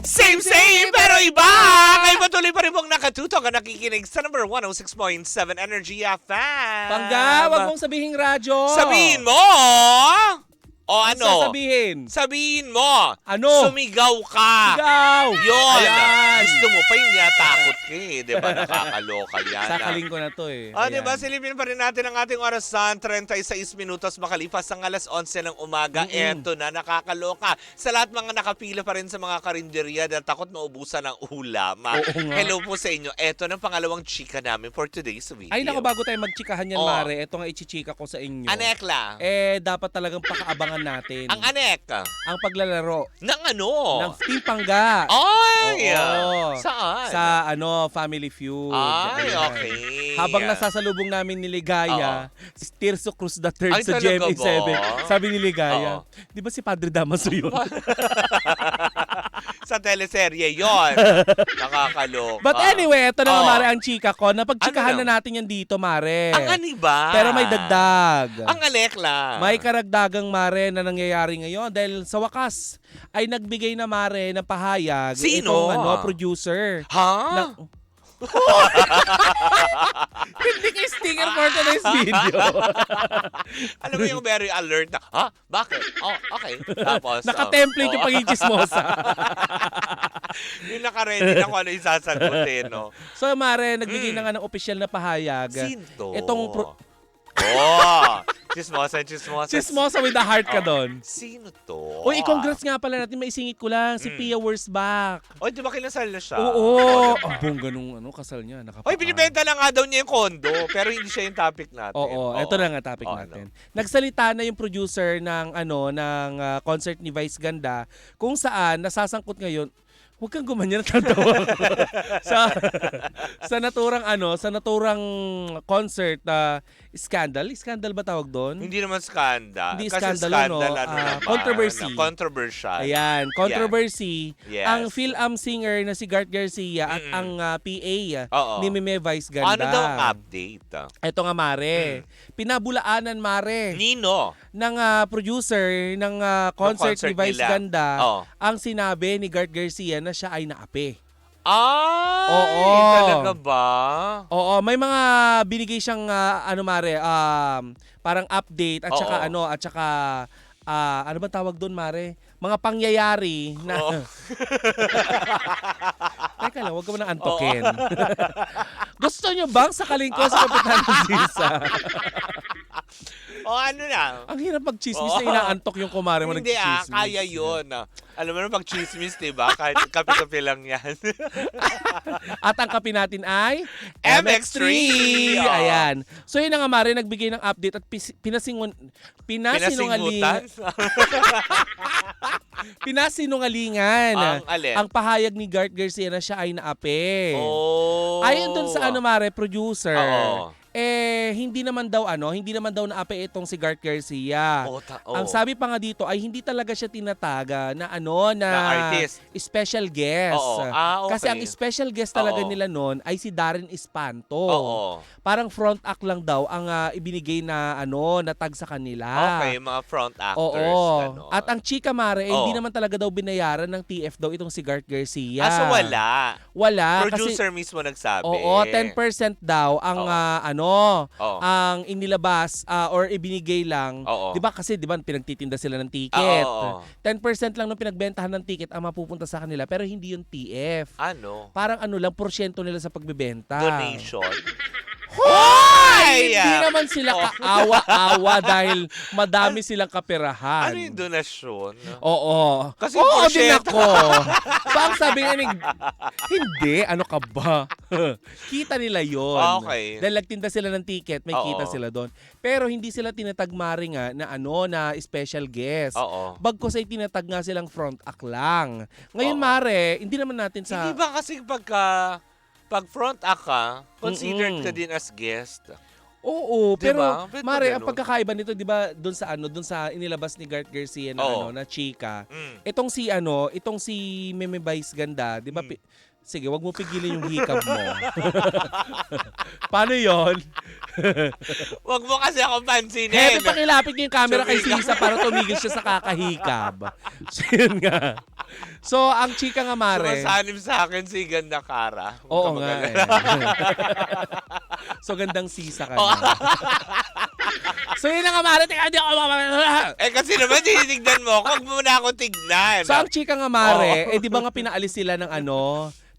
Same, pero iba! Kayo patuloy pa rin pong nakatutok at nakikinig sa number 106.7 Energy FM. Pangga, wag mong sabihin radyo. Sabihin mo! O ano? Sasabihin? Sabihin mo! Ano? Sumigaw ka! Sigaw! Yun! Ayan. Gusto mo pa yung natakot ka eh. Di ba? Nakakaloka yan. Sakaling ko na to eh. Ah, di ba? Ayan. Silipin pa rin natin ang ating orasan. 36 minutos makalipas ang alas 11 ng umaga. Eto na, nakakaloka. Sa lahat mga nakapila pa rin sa mga karinderya dahil takot maubusan ng ulam. Oo nga. Hello po sa inyo. Eto na ang pangalawang chika namin for today's video. Ay, naku, bago tayo magchikahan yan, Oh. Mare, ito nga ichichika ko sa inyo. Anekla. Dapat talagang pakaabangan natin. Ang anek. Ang paglalaro Ng ano? ng Team Pangga. Ay! Oo. Saan? Sa Family Feud. Ay, Ayan. okay. Habang nasasalubong namin ni Ligaya, si Tirso Cruz III Ay, sa talaga GMA7, ba? sabi ni Ligaya, di ba si Padre Damaso yun? Sa teleserye yon. Nakakaloka. But anyway, ito na nga, Oo. Mare, ang chika ko. Napagchikahan Ano na natin yan dito, Mare. Ang ani ba? Pero may dagdag. Ang alekla. May karagdagang, Mare, na nangyayari ngayon dahil sa wakas ay nagbigay na, Mare, ng pahayag. Sino? Itong producer. Ha? Na- Hindi ka stinger for today's video. Alam mo yung very alert na, ha? Bakit? Oh, okay. Tapos, Naka-template yung pagiging chismosa. yung naka-ready na kung ano yung sasagutin, no? So, Mare, nagbigay na nga ng opisyal na pahayag. Sino to? Itong Oh! Chismosa. chismosa with the heart ka doon. Sino to? Uy, i-congrats nga pala natin, maisingit ko lang, si Pia Wurzbach. Oy, di ba kinasal na siya? Oo. Diba? Ang bongga nung kasal niya. Oy, binibenta lang nga daw niya yung kondo, pero hindi siya yung topic natin. Oo, ito na nga topic natin. Nagsalita na yung producer ng concert ni Vice Ganda kung saan nasasangkot ngayon. Huwag kang gumanyan at tatawa. sa naturang concert scandal. Scandal ba tawag doon? Hindi naman skandal. Hindi Kasi skandal, no? naman. Controversy. Controversial. Ayan, controversy. Yes. Ang Phil-Am singer na si Garth Garcia at ang PA Oo. ni Meme Vice Ganda. Ano daw ang update? Ito nga, Mare. Pinabulaanan, Mare, Nino? ng producer ng concert ni Vice nila. Ganda Oo. ang sinabi ni Garth Garcia na siya ay naapi. Ay! Oo. Talaga ba? Oo, may mga binigay siyang Mare, parang update at saka Oo. ano ba tawag doon, Mare? Mga pangyayari na Oo. Teka lang, wag ka mo nang antokin. Gusto nyo bang sakalin ko sa Kapitan Zisa? O ano na? Ang hirap mag-chismis Oo. na inaantok yung kumare mo Hindi nag-chismis. kaya yun. Alam mo na pag-chismis, diba? Kahit kape-kape lang yan. At ang kape natin ay MX3. Oo. Ayan. So yun na nga, Mare, nagbigay ng update at Pinasingutan? pinasinungalingan Ang alin? ang pahayag ni Garth Garcia na siya ay naapi. Oh. Ayon dun sa Mare, producer, Oo. hindi naman daw naapi itong si Garth Garcia. Oo. Ang sabi pa nga dito ay hindi talaga siya tinataga na Na artist. special guest. Oo. Okay. Kasi ang special guest talaga Oo. nila noon ay si Darren Espanto. Oo. Parang front act lang daw ang ibinigay na na tag sa kanila. Okay, mga front actors. Oo. Ganon. At ang chika, Mare, Oo. hindi naman talaga daw binayaran ng TF daw itong si Garth Garcia. So wala. Wala. Producer mismo nagsabi. Oo, 10% daw ang Oo. ang inilabas or ibinigay lang. Oo. 'Di ba kasi 'di ba pinagtitinda sila ng ticket. Oo. 10% lang ng pinagbentahan ng ticket ang mapupunta sa kanila pero hindi yung TF. Ano? Parang lang porsyento nila sa pagbebenta. Donation? Hoy! Ay! Hindi naman sila kaawa-awa dahil madami silang kaperahan. Ano yung donasyon? Oo. Kasi oo din porsyento. ako. Bang sabi nga hindi, ano ka ba? Kita nila yon. Okay. Dahil nagtinda sila ng ticket, may kita sila doon. Pero hindi sila tinatagmari nga na na special guest. Oo. Bagkos ay tinatag nga silang front act lang. Ngayon, Oo. Mare, hindi naman natin sa... Hindi ba kasi pag front act ka, considered ka din as guest? Oo, Diba? pero Ba't Mare, ang ganun? pagkakaiba nito, 'di ba, doon sa inilabas ni Garth Garcia na Oo. na chika. Mm. Itong si Meme Vice Ganda, 'di ba? Sige, wag mo pigilin yung hikab mo. Paano 'yon? Wag mo kasi akong pansinin. Hepe, pakilapit niyo yung camera kay Tumigil. Sisa para tumigil siya sa kakahikab. So, yun nga. So, ang chika nga, Mare. Sumasanib sa akin si Ganda Cara. Huwag Oo ka nga mag-alala. So, gandang sisa ka Oo. na. So, yun na nga, Mare. Teka, hindi ako Kasi naman, tinitignan mo ako. Huwag mo na ako tignan. So, ang chika nga, Mare, Oo. di ba nga pinaalis sila ng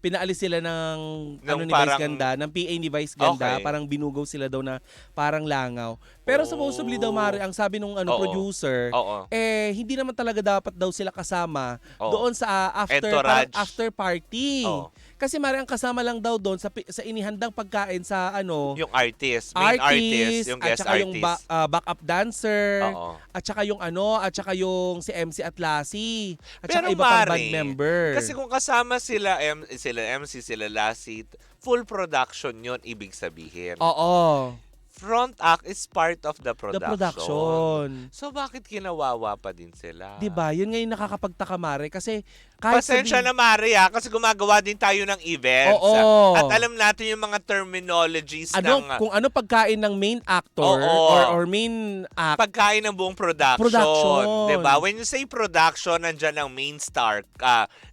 pinaalis sila ng Nung ni Vice parang- Ganda, ng PA ni Vice Ganda, Okay. parang binugaw sila daw na parang langaw. Pero supposedly daw, Mare, ang sabi nung Oo. producer, Oo. hindi naman talaga dapat daw sila kasama Oo. doon sa Entourage. after party. Oo. Kasi Mare, ang kasama lang daw doon sa inihandang pagkain sa Yung artist. Main artist. Yung at guest saka yung artist. backup dancer, Oo. at saka yung si MC at Lassie, at Pero saka iba pang Mare, band member. Kasi kung kasama sila MC, sila Lassie, full production yun, ibig sabihin. Oo, Front act is part of the the production. production. So bakit kinawawa pa din sila? 'Di ba? Yun nga yung nakakapagtaka, Mare, kasi kahit Pasensya na Mari kasi gumagawa din tayo ng events. Oo. At alam natin yung mga terminologies ng kung ano pagkain ng main actor Oo. or main act. pagkain ng buong production. Production. 'Di ba? When you say production, nandiyan ang main star,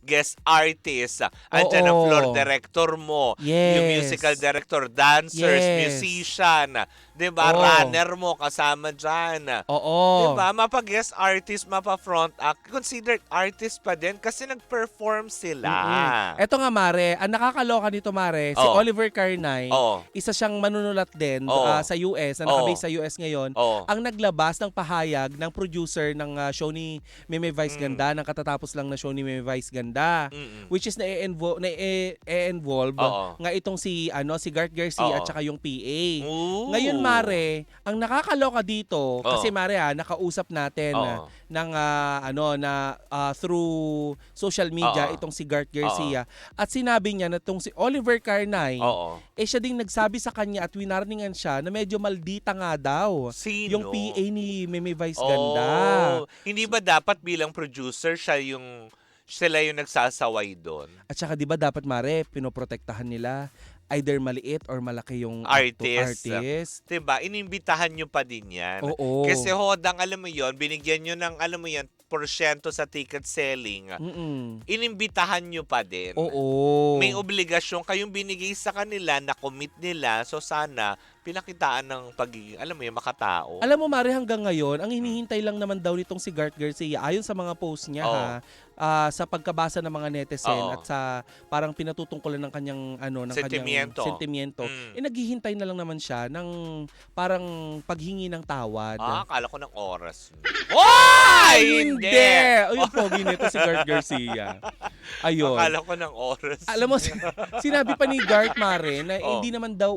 guest artist, andyan ang Oo. floor director mo, Yes. yung musical director, dancers, Yes. musician, 'di ba? Oo. Runner mo kasama diyan. Oo. 'Di ba? Mapa-guest artist, mapa-front act, considered artist pa din kasi nag-perform sila. Eto nga, Mare, ang nakakaloka nito, Mare, si Oo. Oliver Carnine, Oo. isa siyang manunulat din Oo. sa US, na Oo. nakabase sa US ngayon, Oo. ang naglabas ng pahayag ng producer ng show ni Meme Vice Ganda, ng katatapos lang na show ni Meme Vice Ganda, Mm-mm. which is na-involve Oo. nga itong si Garth Garcia Oo. at saka yung PA. Ooh. Ngayon, Mare, ang nakakaloka dito, kasi Mare, nakausap natin Oo. ng through social media Oo. itong si Garth Garcia, at sinabi niya na itong si Oliver Carnine, Oo. siya ding nagsabi sa kanya at winarningan siya na medyo maldita nga daw Sino? yung PA ni Meme Vice Oh, Ganda. hindi ba dapat bilang producer sila yung nagsasaway doon? At saka 'di ba dapat, Mare, pinoprotektahan nila either maliit or malaki yung Artist. artist. Diba? Inimbitahan nyo pa din yan. Oo. Kasi hodang, alam mo yon, binigyan nyo ng, alam mo yan, porsyento sa ticket selling. Mm-mm. Inimbitahan nyo pa din. Oo. May obligasyon kayong binigay sa kanila, na commit nila, so sana pinakitaan ng pagiging, alam mo yun, makatao. Alam mo, Mare, hanggang ngayon, ang hinihintay lang naman daw nitong si Garth Garcia, ayon sa mga post niya, Oo. sa pagkabasa ng mga netizen Oo. at sa parang pinatutungkulan ng kanyang Sentimiento. kanyang sentimiento, naghihintay na lang naman siya ng parang paghingi ng tawad. Akala ko ng oras. Ay, hindi! Uy, yung pogi nito si Garth Garcia. Ayun. Akala ko ng oras. Alam mo, sinabi pa ni Garth, Mare, na Oo.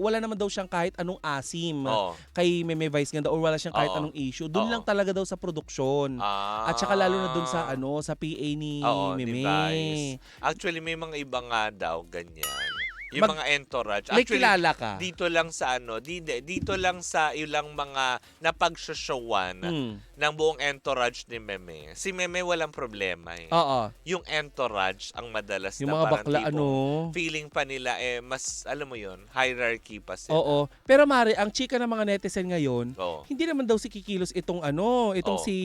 wala naman daw siyang kahit anong asim Oo. kay Meme Vice Ganda, or wala siyang kahit Oo. anong issue. Doon Oo. lang talaga daw sa produksyon. At saka lalo na doon sa sa PA ni Oo, Meme. device. Actually, may mga iba nga daw, ganyan. Yung mga entourage. May Actually, kilala ka? dito lang sa dito lang sa ilang mga napagsoshowan ng buong entourage ni Meme. Si Meme walang problema eh. Oo. Yung entourage ang madalas Yung na mga parang bakla, tipong feeling pa nila mas, alam mo yun, hierarchy pa sila. Oo. Pero Mare, ang chika ng mga netizen ngayon, Oo. hindi naman daw si kikilos itong Oo. si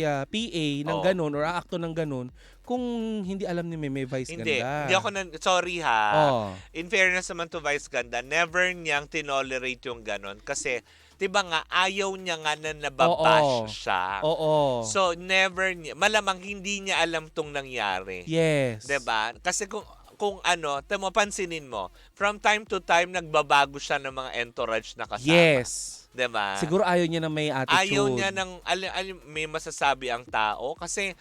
PA ng Oo. ganun or aakto ng ganun kung hindi alam ni Meme Vice Hindi. Ganda. Hindi ako sorry ha. Oo. In fairness naman to Vice Ganda, never niyang tinolerate yung ganon. Kasi, di ba nga, ayaw niya nga na nababash Oo. siya. Oo. So, never niya, malamang hindi niya alam tong nangyari. Yes. Di ba? Kasi kung pansinin mo, from time to time, nagbabago siya ng mga entourage na kasama. Yes. Diba? Siguro ayaw niya na may attitude. Ayaw niya ng, may masasabi ang tao. Kasi,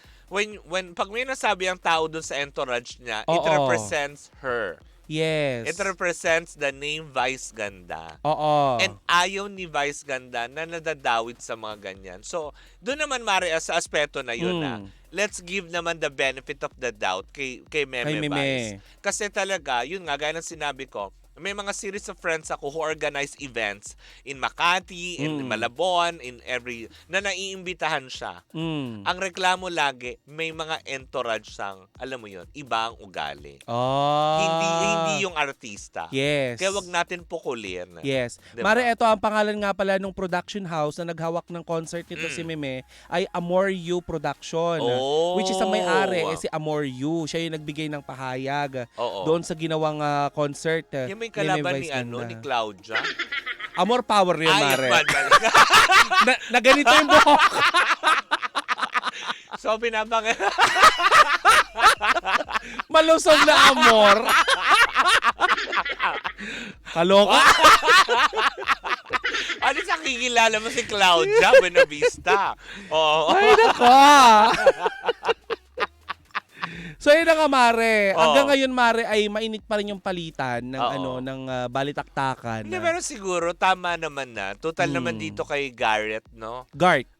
pag may nasabi ang tao dun sa entourage niya, it Oo. represents her. Yes. It represents the name Vice Ganda. Oo. And ayaw ni Vice Ganda na nadadawit sa mga ganyan. So, doon naman, Mari, sa aspeto na yun na, let's give naman the benefit of the doubt kay Meme Kay Meme. Vice. Kasi talaga, yun nga, gaya ng sinabi ko, may mga series of friends ako who organize events in Makati, in Malabon, in na naiimbitahan siya. Ang reklamo lagi, may mga entourage sang, alam mo yon, iba ang ugali. Hindi yung artista. Yes. Kaya wag natin pukulin. Yes. Diba? Mare, eto ang pangalan nga pala ng production house na naghawak ng concert nito si Meme ay Amor You Production. Oh. Which is ang may-ari si Amor You. Siya yung nagbigay ng pahayag doon sa ginawang concert. Yung may kalaban Vice ni Claudia. Amor Power yun, Mare. Yan. na ganito yung buhok. So, Malusog na amor. Kaloka. Ano sa kikilala mo si Claudia Buenavista? Oo. Ay, nako. So yun na nga, Mare. Hanggang ngayon, Mare, ay mainit pa rin yung palitan ng ng balitaktakan. Hindi, pero siguro tama naman na. Total naman dito kay Garrett, no?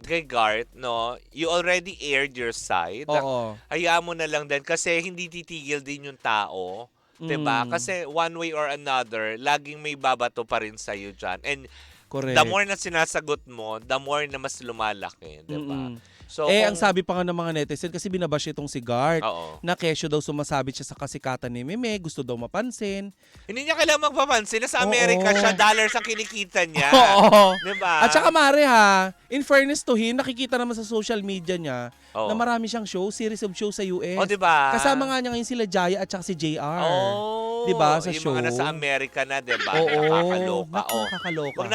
Kay Garrett, no? You already aired your side. Oo. Hayaan mo na lang din kasi hindi titigil din yung tao. 'Di ba? Kasi one way or another, laging may babato pa rin sa'yo dyan. And correct. The more na sinasagot mo, the more na mas lumalaki. 'Di ba? So, ang sabi pa nga ng mga netizen, kasi binabash itong si Gart, Oo. na kesyo daw sumasabit siya sa kasikatan ni Meme, gusto daw mapansin. Hindi niya kailangan magpapansin. Nasa Amerika siya, dollars ang kinikita niya. Oo. Diba? At saka, Mare, ha, in fairness to him, nakikita naman sa social media niya Oo. na marami siyang show, series of show sa US. O, diba? Kasama nga niya ngayon sila Jaya at saka si JR. Oh, diba, sa yung show. mga nasa Amerika na, diba? Oo. Nakakaloka. Nakakaloka.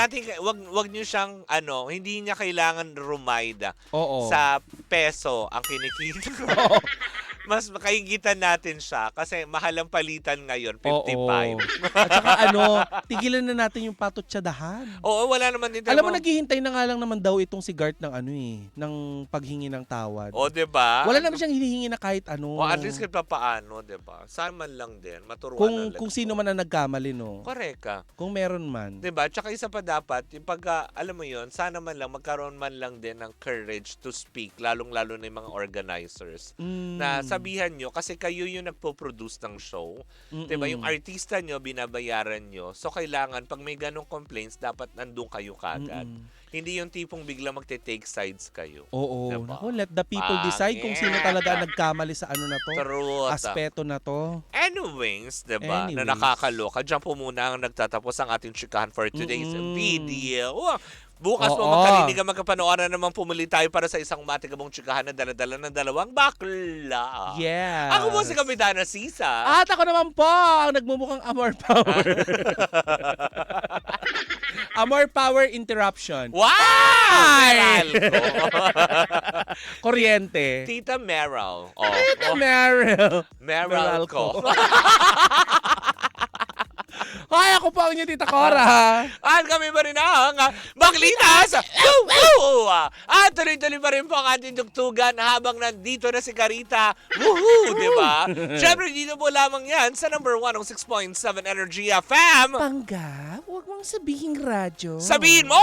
Wag niyo siyang, hindi niya kailangan rumida Oo. sa peso ang kinikita. Mas makaingitan natin siya kasi mahal ang palitan ngayon, 55. Oo. At saka tigilan na natin yung patutsadahan. Oo, wala naman din. Alam mo, naghihintay na nga lang naman daw itong si Gart ng ng paghingi ng tawad. O, diba? Wala naman siyang hinihingi na kahit ano. O, at least kahit papaano, diba? Saan man lang din, maturuan na lang. Kung sino man ang nagkamali, no? Correct ka. Kung meron man. Diba? Tsaka isa pa dapat, yung pagka, alam mo yon, sana man lang, magkaroon man lang din ng courage to speak, lalong-lalo na yung mga organizers. Na sabihan nyo, kasi kayo yung nagpo-produce ng show. Diba? Yung artista nyo, binabayaran nyo. So, kailangan, pag may ganong complaints, dapat nandun kayo kagad. Hindi yung tipong bigla magte-take sides kayo. Oo. Diba? Naku, let the people decide kung sino talaga ang nagkamali sa na to. Truth. Aspeto na to. Anyways, diba? Na nakakaloka. Diyan po muna ang nagtatapos ang ating chikahan for today's video. Bukas po magkarinig ang magkapanooran naman pumuli tayo para sa isang matigabong chikahan na daladala ng dalawang bakla. Yes. Ako po si Kapitana Sisa. At ako naman po, ang nagmumukhang Amor Power. Amor Power Interruption. Wow! Meral ko. Kuryente. Tita Meral. Tita Meryl. Meral ko. Ay, ako po ang inyo, Tita Cora. At kami pa rin ang Baklitas! At tuloy-tuloy pa rin po ang ating tugtugan habang nandito na si Carita. Woohoo! Diba? Siyempre, dito po lamang yan sa number 106.7 Energy FM. Panggap, huwag mong sabihin radyo. Sabihin mo!